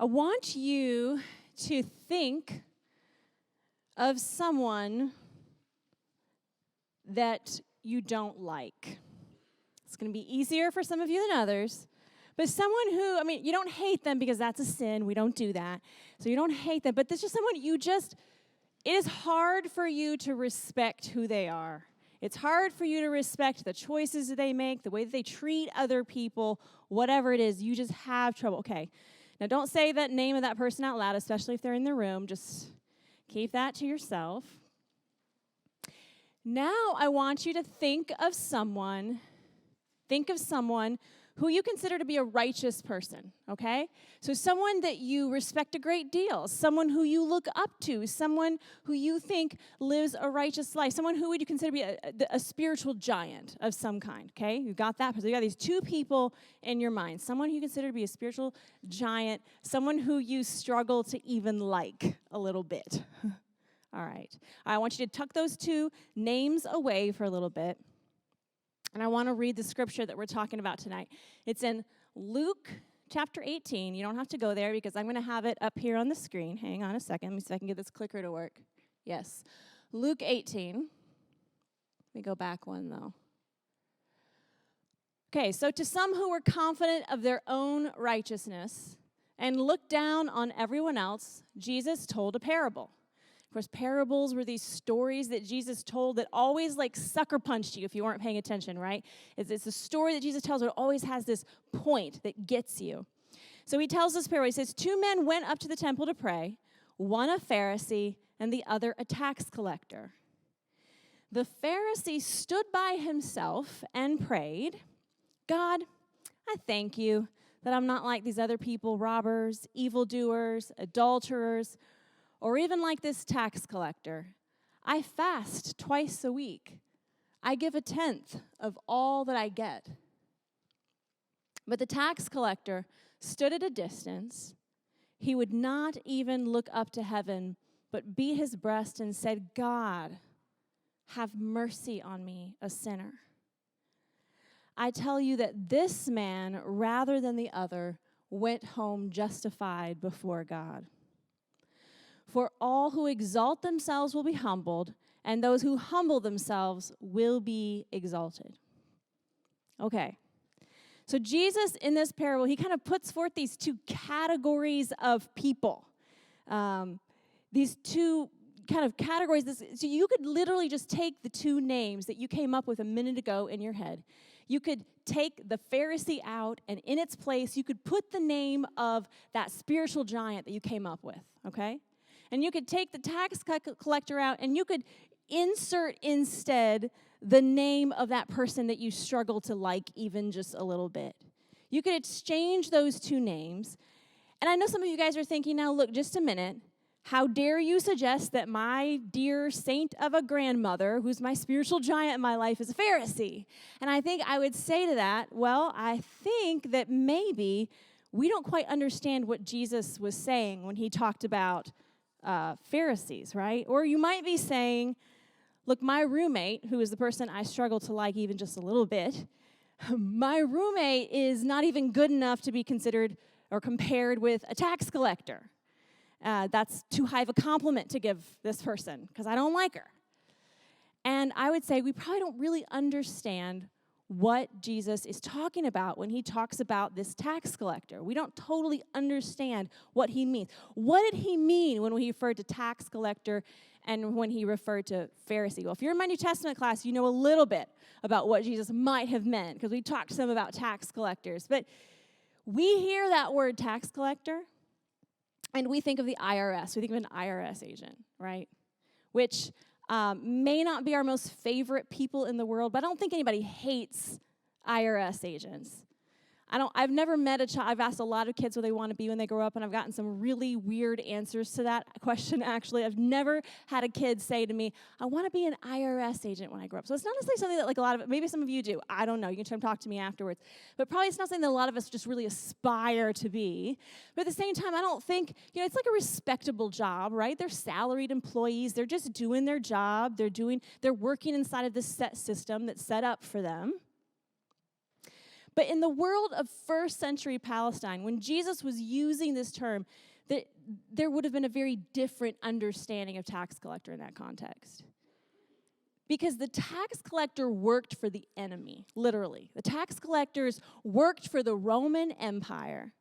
I want you to think of someone that you don't like. It's going to be easier for some of you than others. But someone who, you don't hate them because that's a sin. We don't do that. So you don't hate them. But there's just someone it is hard for you to respect who they are. It's hard for you to respect the choices that they make, the way that they treat other people, whatever it is. You just have trouble. Okay. Now, don't say that name of that person out loud, especially if they're in the room. Just keep that to yourself. Now, I want you to think of someone who you consider to be a righteous person, okay? So someone that you respect a great deal, someone who you look up to, someone who you think lives a righteous life, someone who would you consider to be a spiritual giant of some kind, okay? You got that? So you got these two people in your mind, someone who you consider to be a spiritual giant, someone who you struggle to even like a little bit. All right. I want you to tuck those two names away for a little bit. And I want to read the scripture that we're talking about tonight. It's in Luke chapter 18. You don't have to go there because I'm going to have it up here on the screen. Hang on a second. Let me see if I can get this clicker to work. Yes. Luke 18. Let me go back one, though. Okay, so to some who were confident of their own righteousness and looked down on everyone else, Jesus told a parable. Of course, parables were these stories that Jesus told that always sucker punched you if you weren't paying attention, right? It's a story that Jesus tells that always has this point that gets you. So he tells this parable. He says, 2 men went up to the temple to pray, one a Pharisee and the other a tax collector. The Pharisee stood by himself and prayed, God, I thank you that I'm not like these other people, robbers, evildoers, adulterers, or even like this tax collector. I fast twice a week. I give 1/10 of all that I get. But the tax collector stood at a distance. He would not even look up to heaven, but beat his breast and said, God, have mercy on me, a sinner. I tell you that this man, rather than the other, went home justified before God. For all who exalt themselves will be humbled, and those who humble themselves will be exalted. Okay. So Jesus, in this parable, he kind of puts forth these two categories of people. These two kind of categories. So you could literally just take the two names that you came up with a minute ago in your head. You could take the Pharisee out, and in its place, you could put the name of that spiritual giant that you came up with, okay? And you could take the tax collector out, and you could insert instead the name of that person that you struggle to like even just a little bit. You could exchange those two names. And I know some of you guys are thinking, now look, just a minute. How dare you suggest that my dear saint of a grandmother, who's my spiritual giant in my life, is a Pharisee? And I think I would say to that, well, I think that maybe we don't quite understand what Jesus was saying when he talked about Pharisees, right? Or you might be saying, look, my roommate, who is the person I struggle to like even just a little bit, my roommate is not even good enough to be considered or compared with a tax collector. That's too high of a compliment to give this person because I don't like her. And I would say we probably don't really understand what Jesus is talking about when he talks about this tax collector. We don't totally understand what he means. What did he mean when he referred to tax collector and when he referred to Pharisee? Well, if you're in my New Testament class, you know a little bit about what Jesus might have meant because we talked some about tax collectors. But we hear that word tax collector and we think of the IRS. We think of an IRS agent, right? Which may not be our most favorite people in the world, but I don't think anybody hates IRS agents. I've never met a child. I've asked a lot of kids what they want to be when they grow up, and I've gotten some really weird answers to that question, actually. I've never had a kid say to me, I want to be an IRS agent when I grow up. So it's not necessarily something that a lot of, maybe some of you do. I don't know. You can come talk to me afterwards. But probably it's not something that a lot of us just really aspire to be. But at the same time, I don't think, it's like a respectable job, right? They're salaried employees. They're just doing their job. They're working inside of this set system that's set up for them. But in the world of first century Palestine, when Jesus was using this term, there would have been a very different understanding of tax collector in that context. Because the tax collector worked for the enemy, literally. The tax collectors worked for the Roman Empire.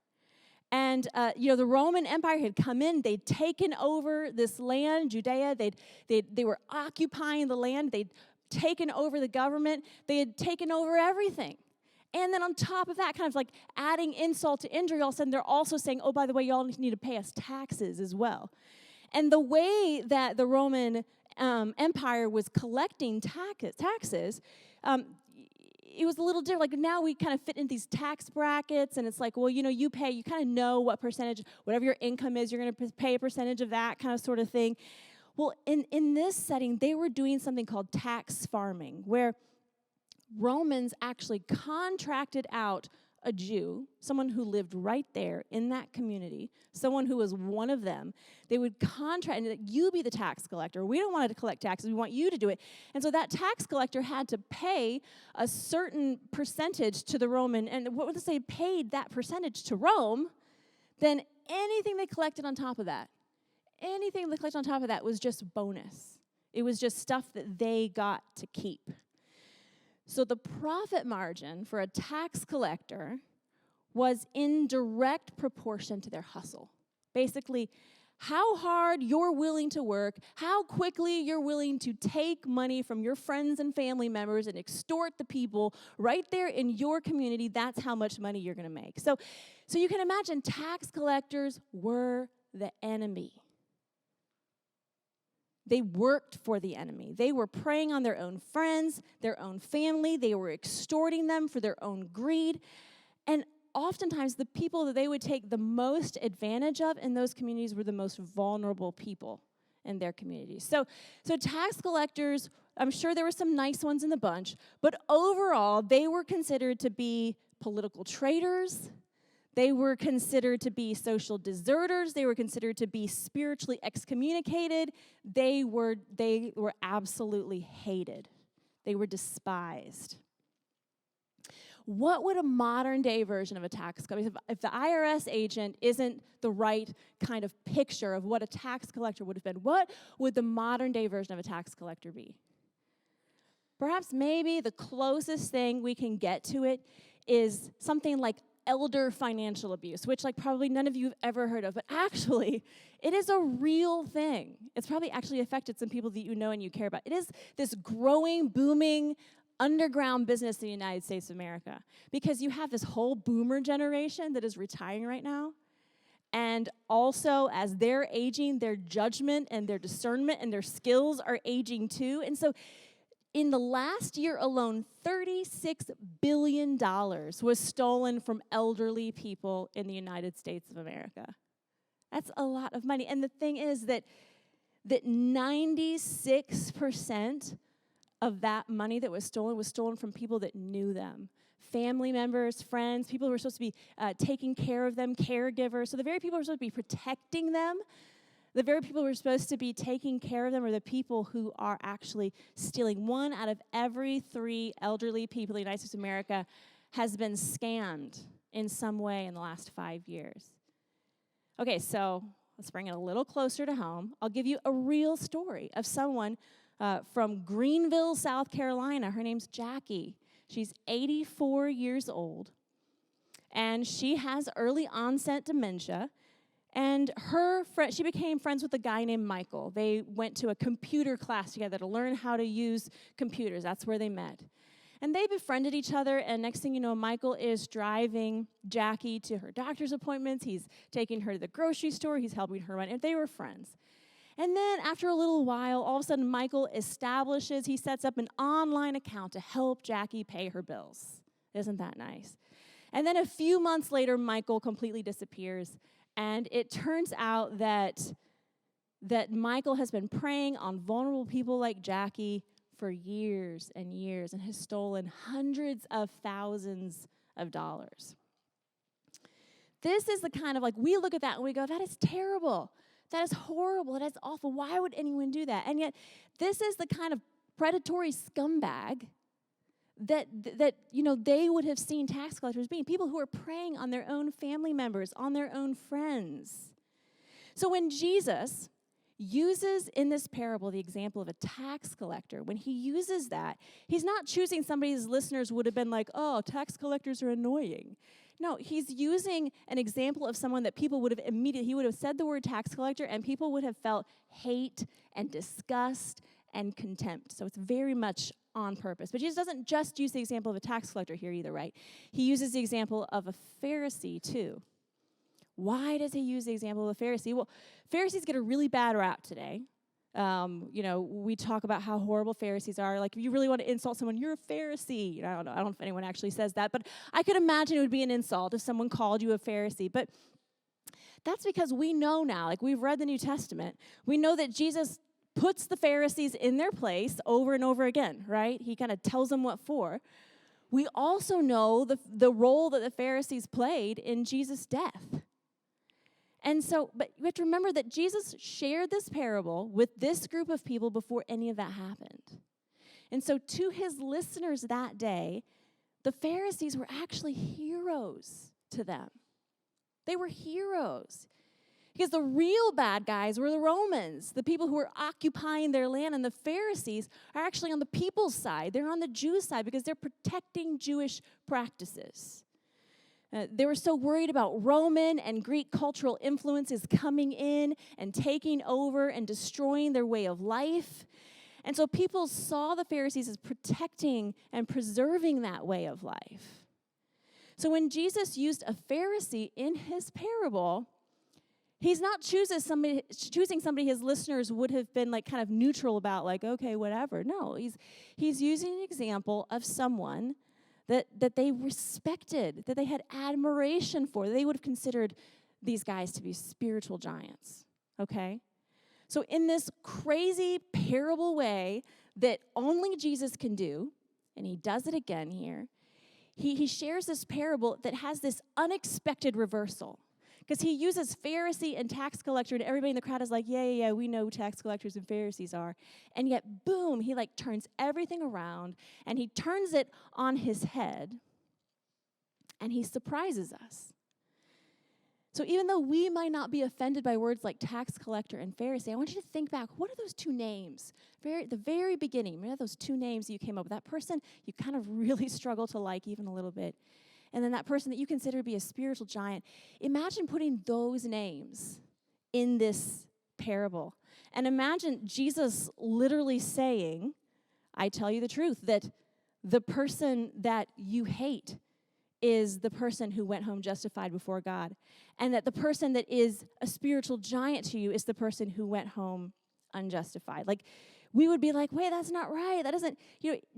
And, the Roman Empire had come in. They'd taken over this land, Judea. They were occupying the land. They'd taken over the government. They had taken over everything. And then on top of that, kind of like adding insult to injury, all of a sudden they're also saying, oh, by the way, y'all need to pay us taxes as well. And the way that the Roman Empire was collecting taxes, it was a little different. Like now we kind of fit in these tax brackets, and it's like, well, you pay, you kind of know what percentage, whatever your income is, you're going to pay a percentage of that kind of sort of thing. Well, in this setting, they were doing something called tax farming, where Romans actually contracted out a Jew, someone who lived right there in that community, someone who was one of them. They would contract, and you be the tax collector. We don't want to collect taxes. We want you to do it. And so that tax collector had to pay a certain percentage to the Roman, and what if they paid that percentage to Rome, then anything they collected on top of that, was just bonus. It was just stuff that they got to keep. So the profit margin for a tax collector was in direct proportion to their hustle. Basically, how hard you're willing to work, how quickly you're willing to take money from your friends and family members and extort the people right there in your community, that's how much money you're going to make. So you can imagine tax collectors were the enemy. They worked for the enemy. They were preying on their own friends, their own family. They were extorting them for their own greed. And oftentimes, the people that they would take the most advantage of in those communities were the most vulnerable people in their communities. So tax collectors, I'm sure there were some nice ones in the bunch, but overall, they were considered to be political traitors. They were considered to be social deserters. They were considered to be spiritually excommunicated. They were absolutely hated. They were despised. What would a modern day version of a tax collector, if the IRS agent isn't the right kind of picture of what a tax collector would have been, what would the modern day version of a tax collector be? Perhaps maybe the closest thing we can get to it is something like elder financial abuse, which probably none of you have ever heard of, but actually, it is a real thing. It's probably actually affected some people that you know and you care about. It is this growing, booming, underground business in the United States of America, because you have this whole boomer generation that is retiring right now, and also as they're aging, their judgment and their discernment and their skills are aging too, and so in the last year alone, $36 billion was stolen from elderly people in the United States of America. That's a lot of money. And the thing is that 96% of that money that was stolen from people that knew them. Family members, friends, people who were supposed to be taking care of them, caregivers. So the very people who were supposed to be protecting them, the very people who are supposed to be taking care of them are the people who are actually stealing. 1 out of every 3 elderly people in the United States of America has been scammed in some way in the last 5 years. Okay, so let's bring it a little closer to home. I'll give you a real story of someone from Greenville, South Carolina. Her name's Jackie. She's 84 years old, and she has early onset dementia. And she became friends with a guy named Michael. They went to a computer class together to learn how to use computers. That's where they met. And they befriended each other, and next thing you know, Michael is driving Jackie to her doctor's appointments. He's taking her to the grocery store. He's helping her run, and they were friends. And then after a little while, all of a sudden, Michael he sets up an online account to help Jackie pay her bills. Isn't that nice? And then a few months later, Michael completely disappears. And it turns out that Michael has been preying on vulnerable people like Jackie for years and years and has stolen hundreds of thousands of dollars. This is the kind of, we look at that and we go, that is terrible. That is horrible. That is awful. Why would anyone do that? And yet, this is the kind of predatory scumbag that they would have seen tax collectors being, people who are preying on their own family members, on their own friends. So when Jesus uses in this parable the example of a tax collector, when he uses that, he's not choosing somebody his listeners would have been like, oh, tax collectors are annoying. No, he's using an example of someone that people would have he would have said the word tax collector and people would have felt hate and disgust and contempt. So it's very much on purpose. But Jesus doesn't just use the example of a tax collector here either, right? He uses the example of a Pharisee too. Why does he use the example of a Pharisee? Well, Pharisees get a really bad rap today. We talk about how horrible Pharisees are. Like, if you really want to insult someone, you're a Pharisee. I don't know if anyone actually says that, but I could imagine it would be an insult if someone called you a Pharisee. But that's because we know now, like we've read the New Testament, we know that Jesus puts the Pharisees in their place over and over again, right? He kind of tells them what for. We also know the role that the Pharisees played in Jesus' death. And so, but you have to remember that Jesus shared this parable with this group of people before any of that happened. And so to his listeners that day, the Pharisees were actually heroes to them. They were heroes. Because the real bad guys were the Romans, the people who were occupying their land, and the Pharisees are actually on the people's side. They're on the Jews' side because they're protecting Jewish practices. They were so worried about Roman and Greek cultural influences coming in and taking over and destroying their way of life. And so people saw the Pharisees as protecting and preserving that way of life. So when Jesus used a Pharisee in his parable, he's not choosing somebody his listeners would have been like kind of neutral about, like, okay, whatever. No, he's using an example of someone that they respected, that they had admiration for. They would have considered these guys to be spiritual giants, okay? So in this crazy parable way that only Jesus can do, and he does it again here, he shares this parable that has this unexpected reversal. Because he uses Pharisee and tax collector, and everybody in the crowd is like, yeah, we know who tax collectors and Pharisees are. And yet, boom, he like turns everything around, and he turns it on his head, and he surprises us. So even though we might not be offended by words like tax collector and Pharisee, I want you to think back, what are those two names? The very beginning, remember those two names you came up with? That person you kind of really struggle to like even a little bit. And then that person that you consider to be a spiritual giant. Imagine putting those names in this parable. And imagine Jesus literally saying, I tell you the truth, that the person that you hate is the person who went home justified before God. And that the person that is a spiritual giant to you is the person who went home unjustified. Like, we would be like, wait, that's not right. That doesn't,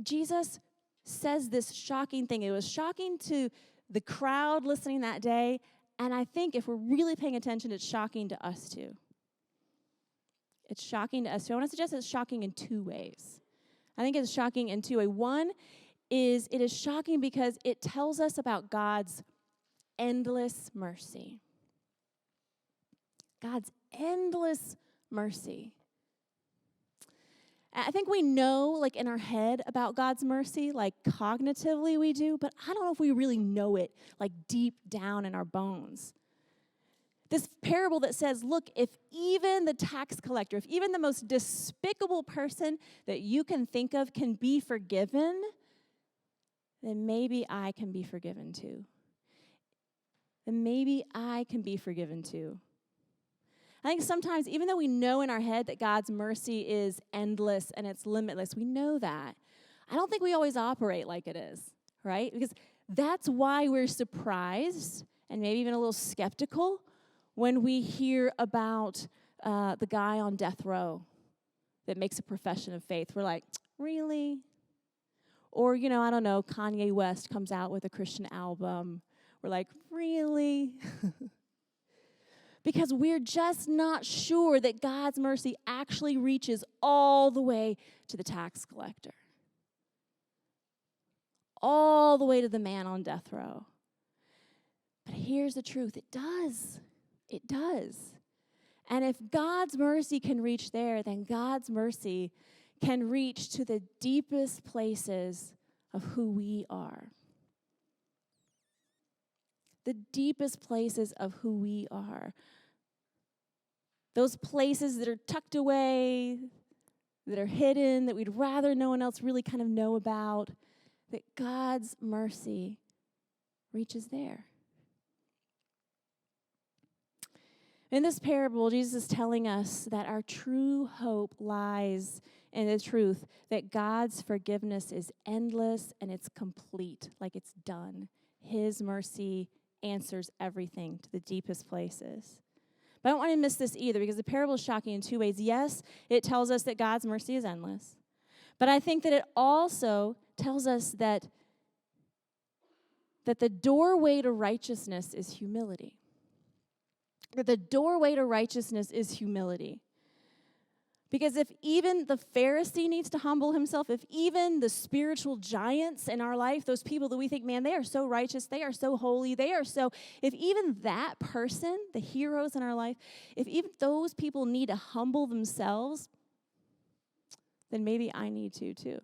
Jesus says this shocking thing. It was shocking to the crowd listening that day, and I think if we're really paying attention, it's shocking to us too. It's shocking to us too. I want to suggest it's shocking in two ways. I think it's shocking in two ways. One is it is shocking because it tells us about God's endless mercy. God's endless mercy. I think we know, like, in our head about God's mercy, like, cognitively we do, but I don't know if we really know it, like, deep down in our bones. This parable that says, look, if even the tax collector, if even the most despicable person that you can think of can be forgiven, then maybe I can be forgiven too. Then maybe I can be forgiven too. I think sometimes, even though we know in our head that God's mercy is endless and it's limitless, we know that. I don't think we always operate like it is, right? Because that's why we're surprised and maybe even a little skeptical when we hear about the guy on death row that makes a profession of faith. We're like, really? Or, I don't know, Kanye West comes out with a Christian album. We're like, really? Because we're just not sure that God's mercy actually reaches all the way to the tax collector. All the way to the man on death row. But here's the truth. It does. It does. And if God's mercy can reach there, then God's mercy can reach to the deepest places of who we are. The deepest places of who we are. Those places that are tucked away, that are hidden, that we'd rather no one else really kind of know about, that God's mercy reaches there. In this parable, Jesus is telling us that our true hope lies in the truth that God's forgiveness is endless and it's complete, like it's done. His mercy answers everything to the deepest places. But I don't want to miss this either, because the parable is shocking in two ways. Yes, it tells us that God's mercy is endless, but I think that it also tells us that the doorway to righteousness is humility. That the doorway to righteousness is humility. Because if even the Pharisee needs to humble himself, if even the spiritual giants in our life, those people that we think, man, they are so righteous, they are so holy, if even that person, the heroes in our life, if even those people need to humble themselves, then maybe I need to too.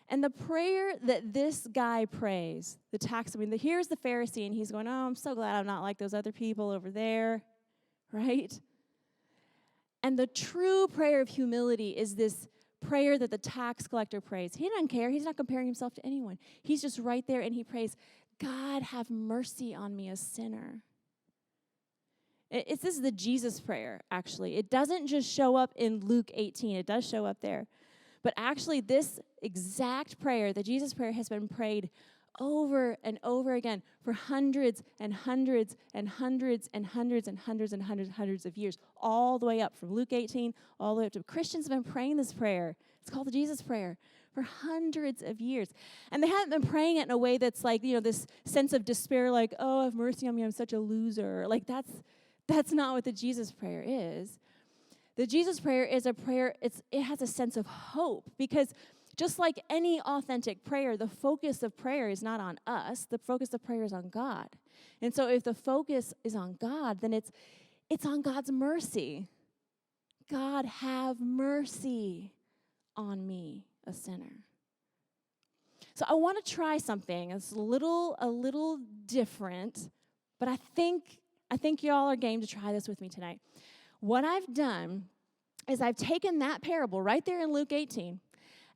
And the prayer that this guy prays, here's the Pharisee, and he's going, oh, I'm so glad I'm not like those other people over there, right? And the true prayer of humility is this prayer that the tax collector prays. He doesn't care. He's not comparing himself to anyone. He's just right there, and he prays, God, have mercy on me, a sinner. This is the Jesus prayer, actually. It doesn't just show up in Luke 18. It does show up there. But actually, this exact prayer, the Jesus prayer, has been prayed over and over again for hundreds and hundreds and hundreds and hundreds and hundreds and hundreds and hundreds of years, all the way up from Luke 18, all the way up to Christians have been praying this prayer. It's called the Jesus prayer for hundreds of years. And they haven't been praying it in a way that's like, this sense of despair, like, oh, have mercy on me, I'm such a loser. Like, that's not what the Jesus prayer is. The Jesus prayer is a prayer, it has a sense of hope, because just like any authentic prayer, the focus of prayer is not on us. The focus of prayer is on God. And so if the focus is on God, then it's on God's mercy. God, have mercy on me, a sinner. So I want to try something. It's a little different, but I think y'all are game to try this with me tonight. What I've done is I've taken that parable right there in Luke 18,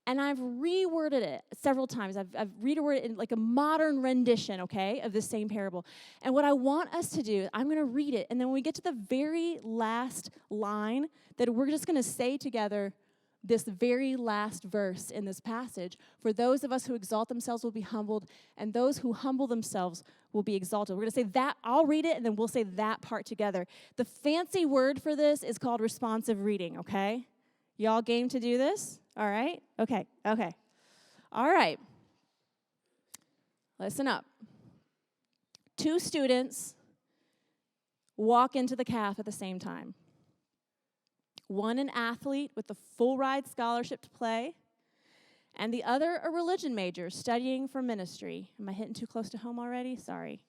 and I've reworded it several times. I've reworded it in like a modern rendition, okay, of the same parable. And what I want us to do, I'm going to read it, and then when we get to the very last line, that we're just going to say together this very last verse in this passage. For those of us who exalt themselves will be humbled, and those who humble themselves will be exalted. We're going to say that. I'll read it, and then we'll say that part together. The fancy word for this is called responsive reading, okay? Y'all game to do this? All right? Okay. All right. Listen up. 2 students walk into the calf at the same time. One an athlete with a full ride scholarship to play, and the other a religion major studying for ministry. Am I hitting too close to home already? Sorry.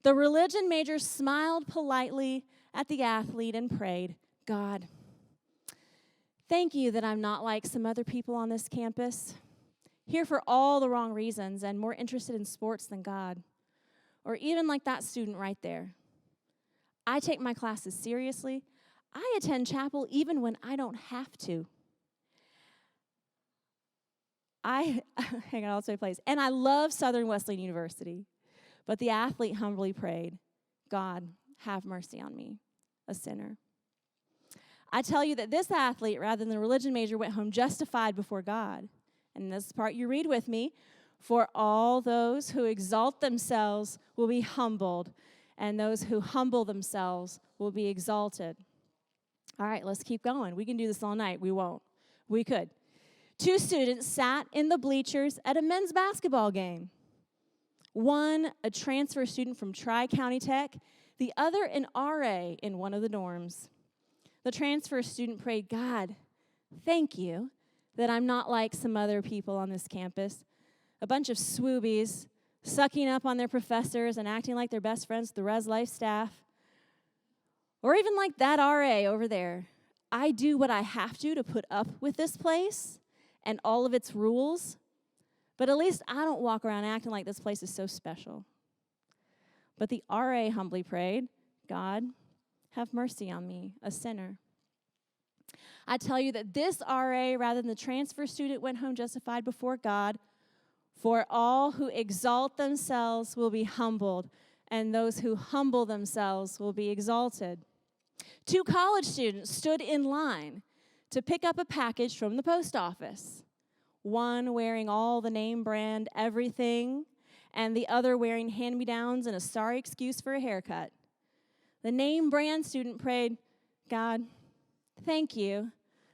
The religion major smiled politely at the athlete and prayed, God, thank you that I'm not like some other people on this campus, here for all the wrong reasons and more interested in sports than God, or even like that student right there. I take my classes seriously. I attend chapel even when I don't have to. Hang on, I'll say place. And I love Southern Wesleyan University. But the athlete humbly prayed, God, have mercy on me, a sinner. I tell you that this athlete, rather than the religion major, went home justified before God. And this part you read with me. For all those who exalt themselves will be humbled, and those who humble themselves will be exalted. All right, let's keep going. We can do this all night. We won't. We could. 2 students sat in the bleachers at a men's basketball game. One, a transfer student from Tri-County Tech. The other, an RA in one of the dorms. The transfer student prayed, God, thank you that I'm not like some other people on this campus. A bunch of swoobies sucking up on their professors and acting like they're best friends with the Res Life staff. Or even like that RA over there. I do what I have to put up with this place, and all of its rules, but at least I don't walk around acting like this place is so special. But the RA humbly prayed, God, have mercy on me, a sinner. I tell you that this RA, rather than the transfer student, went home justified before God. For all who exalt themselves will be humbled, and those who humble themselves will be exalted. 2 college students stood in line to pick up a package from the post office. One wearing all the name brand everything, and the other wearing hand-me-downs and a sorry excuse for a haircut. The name brand student prayed, God, thank you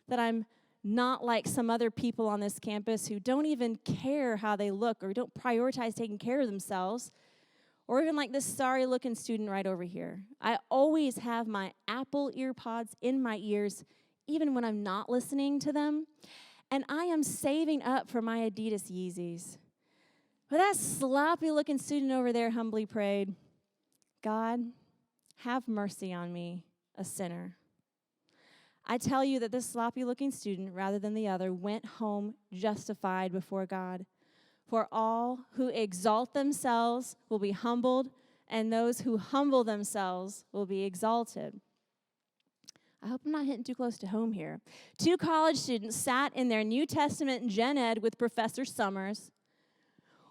that I'm not like some other people on this campus who don't even care how they look or don't prioritize taking care of themselves, or even like this sorry-looking student right over here. I always have my Apple earpods in my ears, even when I'm not listening to them, and I am saving up for my Adidas Yeezys. But that sloppy-looking student over there humbly prayed, God, have mercy on me, a sinner. I tell you that this sloppy-looking student, rather than the other, went home justified before God. For all who exalt themselves will be humbled, and those who humble themselves will be exalted. I hope I'm not hitting too close to home here. 2 college students sat in their New Testament gen ed with Professor Summers.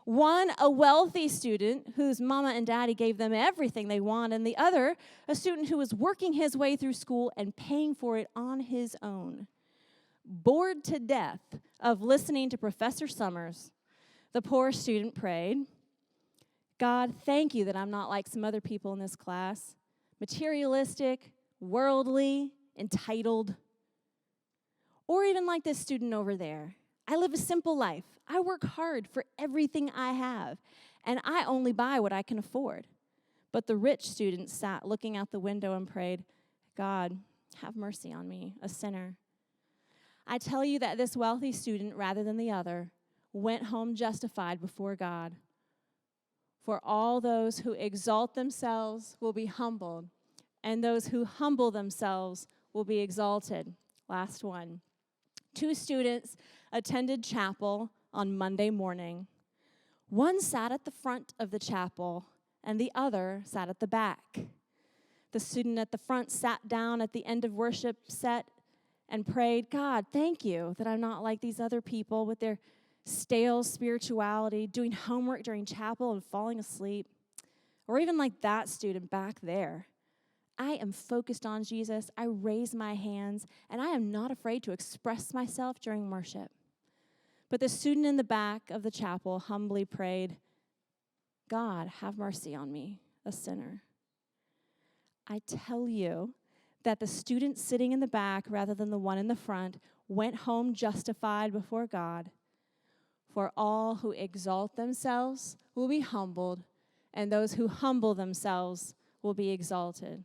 One, a wealthy student whose mama and daddy gave them everything they want, and the other, a student who was working his way through school and paying for it on his own. Bored to death of listening to Professor Summers, the poor student prayed, God, thank you that I'm not like some other people in this class, materialistic, worldly, entitled, or even like this student over there. I live a simple life. I work hard for everything I have, and I only buy what I can afford. But the rich student sat looking out the window and prayed, God, have mercy on me, a sinner. I tell you that this wealthy student, rather than the other, went home justified before God. For all those who exalt themselves will be humbled, and those who humble themselves will be exalted. Last one. 2 students attended chapel on Monday morning. One sat at the front of the chapel, and the other sat at the back. The student at the front sat down at the end of worship set and prayed, God, thank you that I'm not like these other people with their stale spirituality, doing homework during chapel and falling asleep. Or even like that student back there. I am focused on Jesus. I raise my hands, and I am not afraid to express myself during worship. But the student in the back of the chapel humbly prayed, God, have mercy on me, a sinner. I tell you that the student sitting in the back rather than the one in the front went home justified before God. For all who exalt themselves will be humbled, and those who humble themselves will be exalted.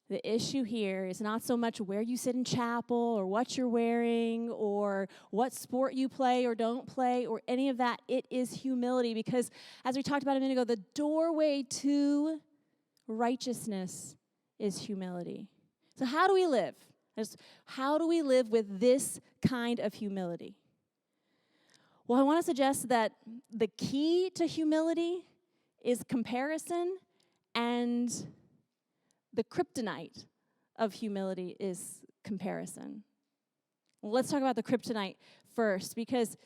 The issue here is not so much where you sit in chapel or what you're wearing or what sport you play or don't play or any of that. It is humility because, as we talked about a minute ago, the doorway to righteousness is humility. So how do we live? How do we live with this kind of humility? Well, I want to suggest that the key to humility is comparison, and the kryptonite of humility is comparison. Well, let's talk about the kryptonite first, because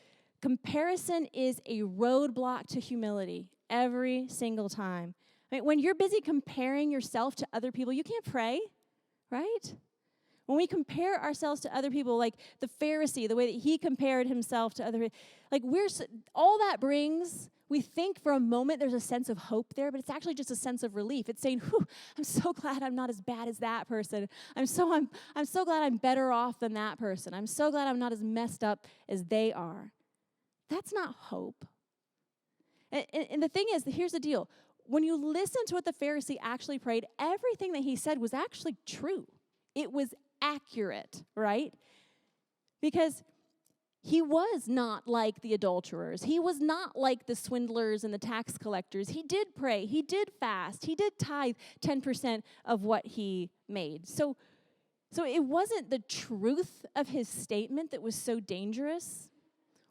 comparison is a roadblock to humility every single time. I mean, when you're busy comparing yourself to other people, you can't pray, right? When we compare ourselves to other people, like the Pharisee, the way that he compared himself to other people, like all that brings, we think for a moment there's a sense of hope there, but it's actually just a sense of relief. It's saying, whew, I'm so glad I'm not as bad as that person. I'm so glad I'm better off than that person. I'm so glad I'm not as messed up as they are. That's not hope. And the thing is, here's the deal. When you listen to what the Pharisee actually prayed, everything that he said was actually true. It was accurate, right? Because he was not like the adulterers. He was not like the swindlers and the tax collectors. He did pray. He did fast. He did tithe 10% of what he made. So So it wasn't the truth of his statement that was so dangerous.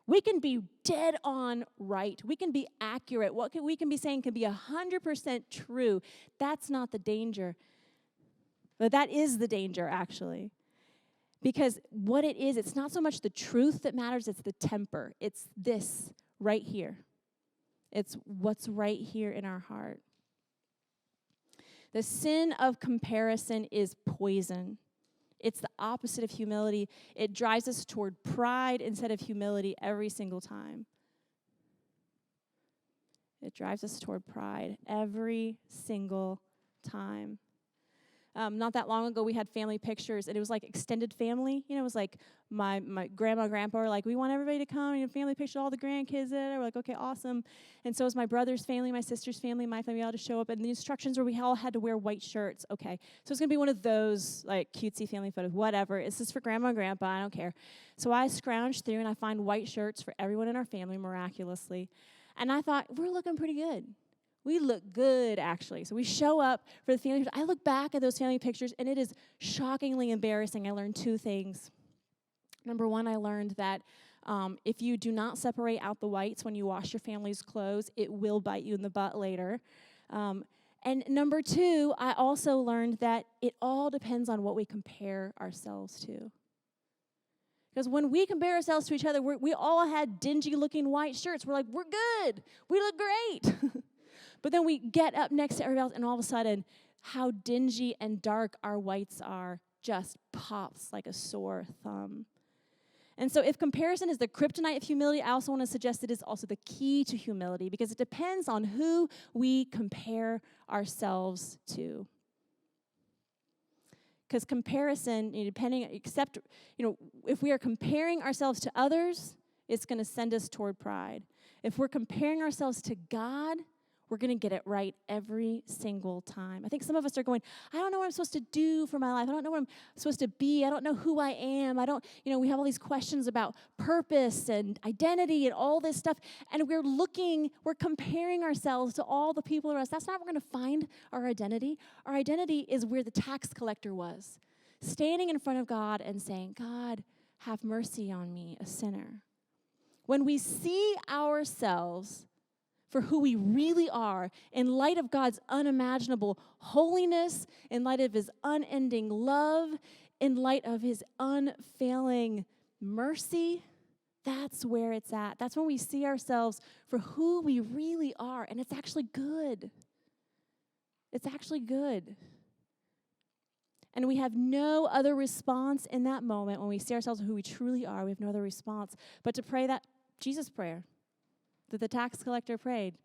We can be dead on right. We can be accurate. We can be saying can be 100% true. That's not the danger. But that is the danger, actually. Because what it is, it's not so much the truth that matters, it's the temper. It's this right here. It's what's right here in our heart. The sin of comparison is poison. It's the opposite of humility. It drives us toward pride instead of humility every single time. It drives us toward pride every single time. Not that long ago, we had family pictures, and it was like extended family. You know, it was like my grandma, grandpa were like, we want everybody to come, and family picture, all the grandkids there. We're like, okay, awesome. And so was my brother's family, my sister's family, my family, all to show up. And the instructions were we all had to wear white shirts. Okay, so it's going to be one of those, like, cutesy family photos, whatever. This is for grandma and grandpa. I don't care. So I scrounged through, and I find white shirts for everyone in our family, miraculously. And I thought, we're looking pretty good. We look good, actually. So we show up for the family pictures. I look back at those family pictures, and it is shockingly embarrassing. I learned two things. Number one, I learned that if you do not separate out the whites when you wash your family's clothes, it will bite you in the butt later. And number two, I also learned that it all depends on what we compare ourselves to. Because when we compare ourselves to each other, we all had dingy-looking white shirts. We're like, we're good. We look great. But then we get up next to everybody else, and all of a sudden, how dingy and dark our whites are just pops like a sore thumb. And so if comparison is the kryptonite of humility, I also want to suggest it is also the key to humility, because it depends on who we compare ourselves to. Because comparison, if we are comparing ourselves to others, it's going to send us toward pride. If we're comparing ourselves to God, we're going to get it right every single time. I think some of us are going, I don't know what I'm supposed to do for my life. I don't know what I'm supposed to be. I don't know who I am. We have all these questions about purpose and identity and all this stuff. And we're comparing ourselves to all the people around us. That's not where we're going to find our identity. Our identity is where the tax collector was, standing in front of God and saying, God, have mercy on me, a sinner. When we see ourselves for who we really are, in light of God's unimaginable holiness, in light of his unending love, in light of his unfailing mercy, that's where it's at. That's when we see ourselves for who we really are, and it's actually good. It's actually good. And we have no other response in that moment when we see ourselves for who we truly are. We have no other response but to pray that Jesus prayer that the tax collector prayed.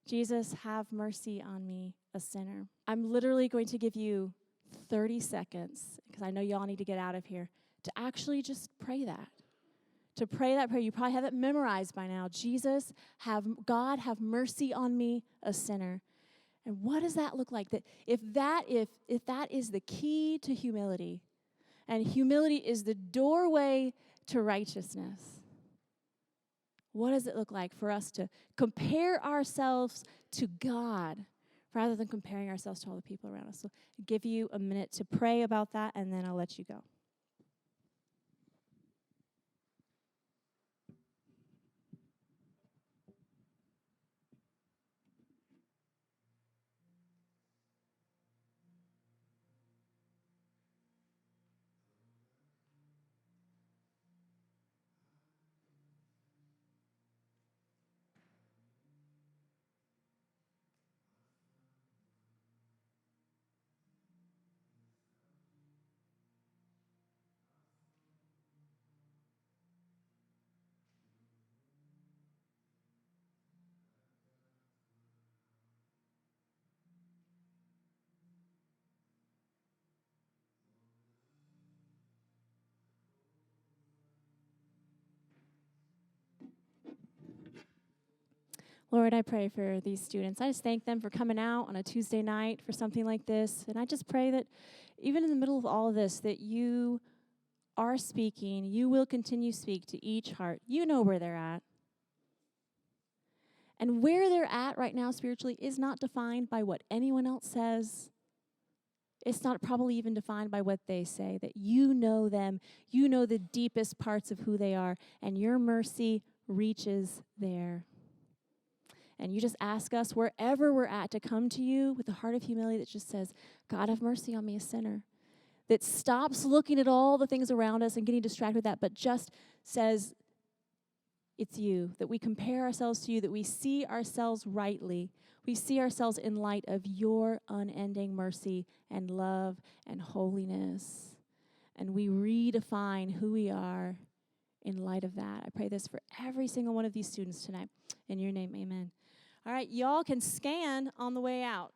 Jesus, have mercy on me, a sinner. I'm literally going to give you 30 seconds, because I know y'all need to get out of here, to actually just pray that. To pray that prayer. You probably have it memorized by now. God, have mercy on me, a sinner. And what does that look like? That if that is the key to humility, and humility is the doorway to righteousness, what does it look like for us to compare ourselves to God rather than comparing ourselves to all the people around us? So I'll give you a minute to pray about that, and then I'll let you go. Lord, I pray for these students. I just thank them for coming out on a Tuesday night for something like this. And I just pray that even in the middle of all of this, that you are speaking, you will continue to speak to each heart. You know where they're at. And where they're at right now spiritually is not defined by what anyone else says. It's not probably even defined by what they say, that you know them, you know the deepest parts of who they are, and your mercy reaches there. And you just ask us, wherever we're at, to come to you with a heart of humility that just says, God, have mercy on me, a sinner. That stops looking at all the things around us and getting distracted with that, but just says, it's you. That we compare ourselves to you, that we see ourselves rightly. We see ourselves in light of your unending mercy and love and holiness. And we redefine who we are in light of that. I pray this for every single one of these students tonight. In your name, amen. All right, y'all can scan on the way out.